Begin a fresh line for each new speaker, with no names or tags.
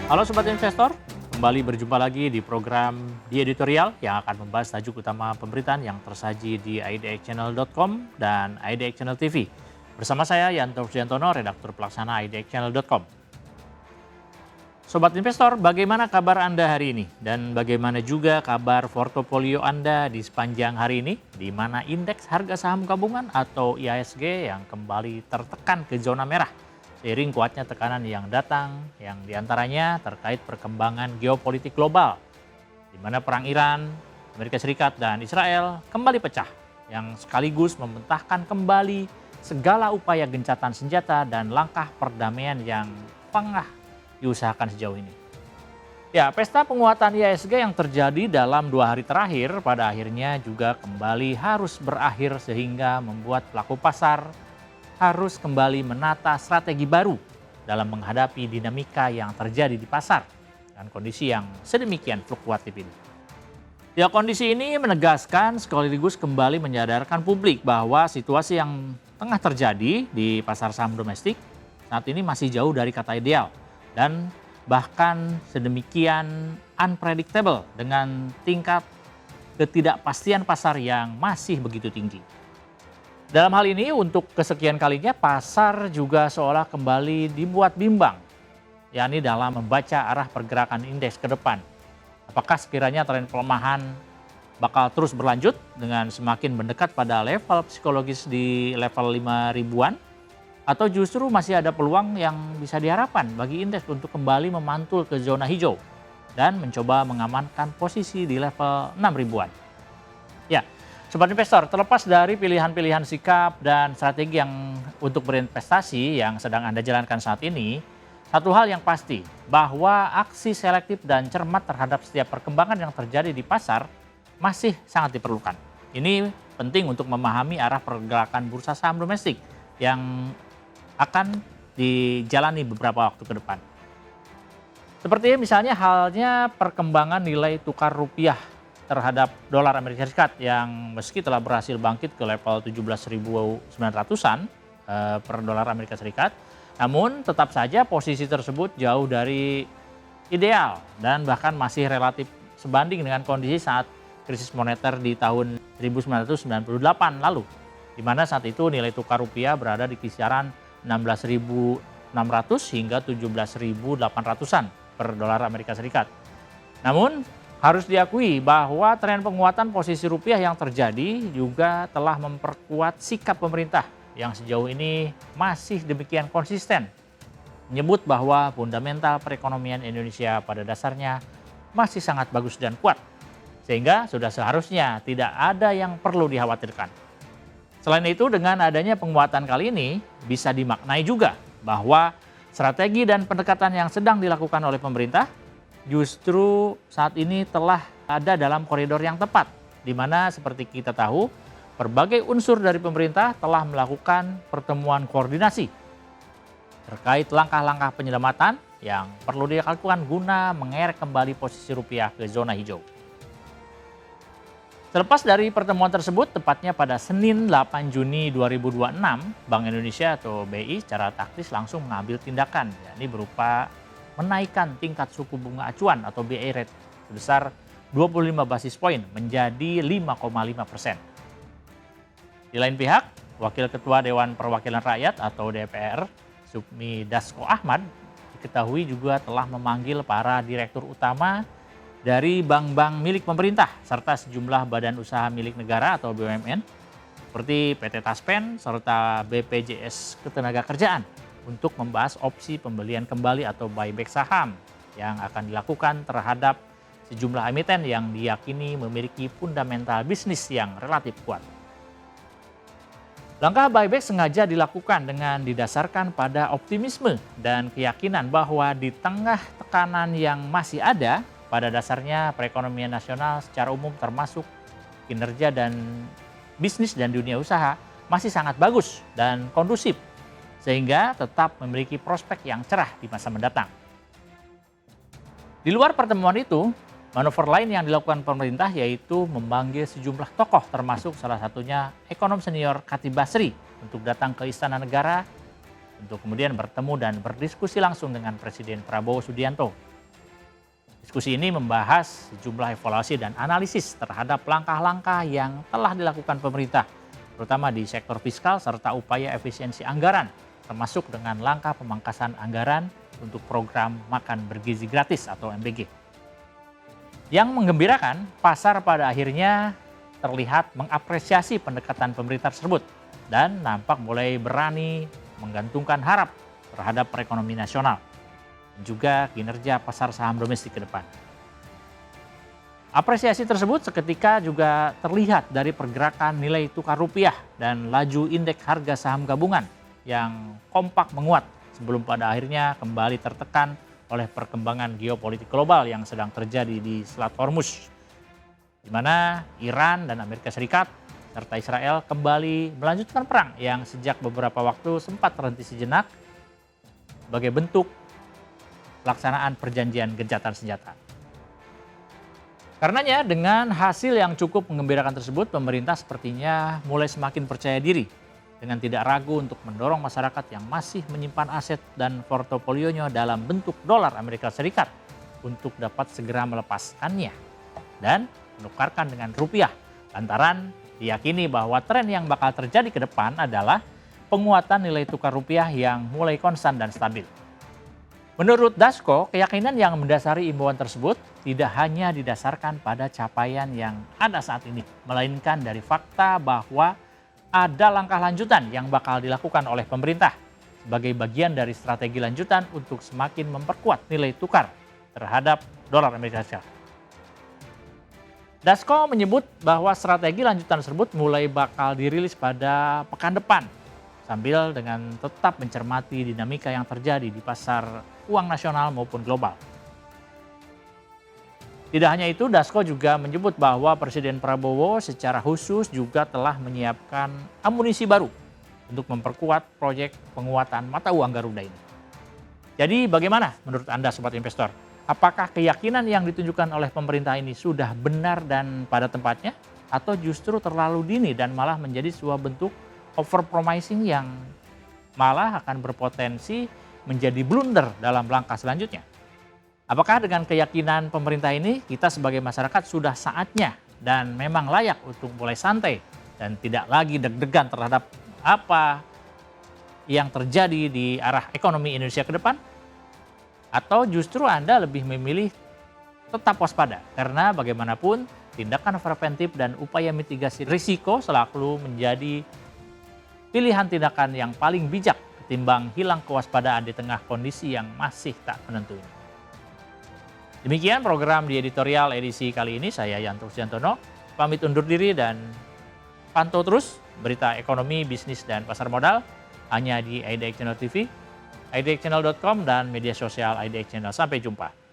Halo Sobat Investor, kembali berjumpa lagi di program di editorial yang akan membahas tajuk utama pemberitaan yang tersaji di idxchannel.com dan IDX Channel TV. Bersama saya Yanto Frijantono, redaktur pelaksana idxchannel.com. Sobat Investor, bagaimana kabar Anda hari ini? Dan bagaimana juga kabar portofolio Anda di sepanjang hari ini? Di mana indeks harga saham gabungan atau IHSG yang kembali tertekan ke zona merah. Seiring kuatnya tekanan yang datang, yang diantaranya terkait perkembangan geopolitik global, di mana perang Iran, Amerika Serikat, dan Israel kembali pecah, yang sekaligus membentahkan kembali segala upaya gencatan senjata dan langkah perdamaian yang tengah diusahakan sejauh ini. Ya, pesta penguatan IHSG yang terjadi dalam 2 hari terakhir pada akhirnya juga kembali harus berakhir sehingga membuat pelaku pasar harus kembali menata strategi baru dalam menghadapi dinamika yang terjadi di pasar dan kondisi yang sedemikian fluktuatif ini. Ya, kondisi ini menegaskan sekaligus kembali menyadarkan publik bahwa situasi yang tengah terjadi di pasar saham domestik saat ini masih jauh dari kata ideal dan bahkan sedemikian unpredictable dengan tingkat ketidakpastian pasar yang masih begitu tinggi. Dalam hal ini untuk kesekian kalinya pasar juga seolah kembali dibuat bimbang, yakni dalam membaca arah pergerakan indeks ke depan. Apakah sekiranya tren pelemahan bakal terus berlanjut dengan semakin mendekat pada level psikologis di level 5 ribuan? Atau justru masih ada peluang yang bisa diharapkan bagi indeks untuk kembali memantul ke zona hijau dan mencoba mengamankan posisi di level 6 ribuan? Ya, Sobat Investor, terlepas dari pilihan-pilihan sikap dan strategi yang untuk berinvestasi yang sedang Anda jalankan saat ini, satu hal yang pasti, bahwa aksi selektif dan cermat terhadap setiap perkembangan yang terjadi di pasar masih sangat diperlukan. Ini penting untuk memahami arah pergerakan bursa saham domestik yang akan dijalani beberapa waktu ke depan. Seperti misalnya halnya perkembangan nilai tukar rupiah terhadap dolar Amerika Serikat yang meski telah berhasil bangkit ke level 17.900-an per dolar Amerika Serikat, namun tetap saja posisi tersebut jauh dari ideal dan bahkan masih relatif sebanding dengan kondisi saat krisis moneter di tahun 1998 lalu, di mana saat itu nilai tukar rupiah berada di kisaran 16.600 hingga 17.800-an per dolar Amerika Serikat. Namun harus diakui bahwa tren penguatan posisi rupiah yang terjadi juga telah memperkuat sikap pemerintah yang sejauh ini masih demikian konsisten, menyebut bahwa fundamental perekonomian Indonesia pada dasarnya masih sangat bagus dan kuat, sehingga sudah seharusnya tidak ada yang perlu dikhawatirkan. Selain itu, dengan adanya penguatan kali ini bisa dimaknai juga bahwa strategi dan pendekatan yang sedang dilakukan oleh pemerintah justru saat ini telah ada dalam koridor yang tepat, di mana seperti kita tahu, berbagai unsur dari pemerintah telah melakukan pertemuan koordinasi terkait langkah-langkah penyelamatan yang perlu dilakukan guna mengerek kembali posisi rupiah ke zona hijau. Terlepas dari pertemuan tersebut, tepatnya pada Senin 8 Juni 2026, Bank Indonesia atau BI secara taktis langsung mengambil tindakan, yakni berupa menaikkan tingkat suku bunga acuan atau BI rate sebesar 25 basis poin menjadi 5,5%. Di lain pihak, Wakil Ketua Dewan Perwakilan Rakyat atau DPR, Sukmi Dasko Ahmad, diketahui juga telah memanggil para direktur utama dari bank-bank milik pemerintah serta sejumlah badan usaha milik negara atau BUMN seperti PT Taspen serta BPJS Ketenagakerjaan untuk membahas opsi pembelian kembali atau buyback saham yang akan dilakukan terhadap sejumlah emiten yang diyakini memiliki fundamental bisnis yang relatif kuat. Langkah buyback sengaja dilakukan dengan didasarkan pada optimisme dan keyakinan bahwa di tengah tekanan yang masih ada, pada dasarnya perekonomian nasional secara umum termasuk kinerja dan bisnis dan dunia usaha masih sangat bagus dan kondusif, sehingga tetap memiliki prospek yang cerah di masa mendatang. Di luar pertemuan itu, manuver lain yang dilakukan pemerintah yaitu memanggil sejumlah tokoh termasuk salah satunya ekonom senior Khatib Basri untuk datang ke Istana Negara untuk kemudian bertemu dan berdiskusi langsung dengan Presiden Prabowo Subianto Diskusi ini membahas sejumlah evaluasi dan analisis terhadap langkah-langkah yang telah dilakukan pemerintah, terutama di sektor fiskal serta upaya efisiensi anggaran, termasuk dengan langkah pemangkasan anggaran untuk program makan bergizi gratis atau MBG. Yang menggembirakan, pasar pada akhirnya terlihat mengapresiasi pendekatan pemerintah tersebut dan nampak mulai berani menggantungkan harap terhadap perekonomian nasional dan juga kinerja pasar saham domestik ke depan. Apresiasi tersebut seketika juga terlihat dari pergerakan nilai tukar rupiah dan laju indeks harga saham gabungan yang kompak menguat sebelum pada akhirnya kembali tertekan oleh perkembangan geopolitik global yang sedang terjadi di Selat Hormuz, di mana Iran dan Amerika Serikat serta Israel kembali melanjutkan perang yang sejak beberapa waktu sempat terhenti sejenak sebagai bentuk pelaksanaan perjanjian gencatan senjata. Karenanya dengan hasil yang cukup menggembirakan tersebut, pemerintah sepertinya mulai semakin percaya diri dengan tidak ragu untuk mendorong masyarakat yang masih menyimpan aset dan portofolionya dalam bentuk dolar Amerika Serikat untuk dapat segera melepaskannya dan menukarkan dengan rupiah, lantaran diyakini bahwa tren yang bakal terjadi ke depan adalah penguatan nilai tukar rupiah yang mulai konstan dan stabil. Menurut Dasko, keyakinan yang mendasari imbauan tersebut tidak hanya didasarkan pada capaian yang ada saat ini, melainkan dari fakta bahwa ada langkah lanjutan yang bakal dilakukan oleh pemerintah sebagai bagian dari strategi lanjutan untuk semakin memperkuat nilai tukar terhadap dolar Amerika Serikat. Dasko menyebut bahwa strategi lanjutan tersebut mulai bakal dirilis pada pekan depan, sambil dengan tetap mencermati dinamika yang terjadi di pasar uang nasional maupun global. Tidak hanya itu, Dasko juga menyebut bahwa Presiden Prabowo secara khusus juga telah menyiapkan amunisi baru untuk memperkuat proyek penguatan mata uang Garuda ini. Jadi bagaimana menurut Anda Sobat Investor? Apakah keyakinan yang ditunjukkan oleh pemerintah ini sudah benar dan pada tempatnya? Atau justru terlalu dini dan malah menjadi sebuah bentuk overpromising yang malah akan berpotensi menjadi blunder dalam langkah selanjutnya? Apakah dengan keyakinan pemerintah ini kita sebagai masyarakat sudah saatnya dan memang layak untuk mulai santai dan tidak lagi deg-degan terhadap apa yang terjadi di arah ekonomi Indonesia ke depan? Atau justru Anda lebih memilih tetap waspada karena bagaimanapun tindakan preventif dan upaya mitigasi risiko selalu menjadi pilihan tindakan yang paling bijak ketimbang hilang kewaspadaan di tengah kondisi yang masih tak menentu ini. Demikian program di editorial edisi kali ini. Saya Yanto Siantono, pamit undur diri dan pantau terus berita ekonomi, bisnis, dan pasar modal hanya di IDX Channel TV, idxchannel.com, dan media sosial IDX Channel. Sampai jumpa.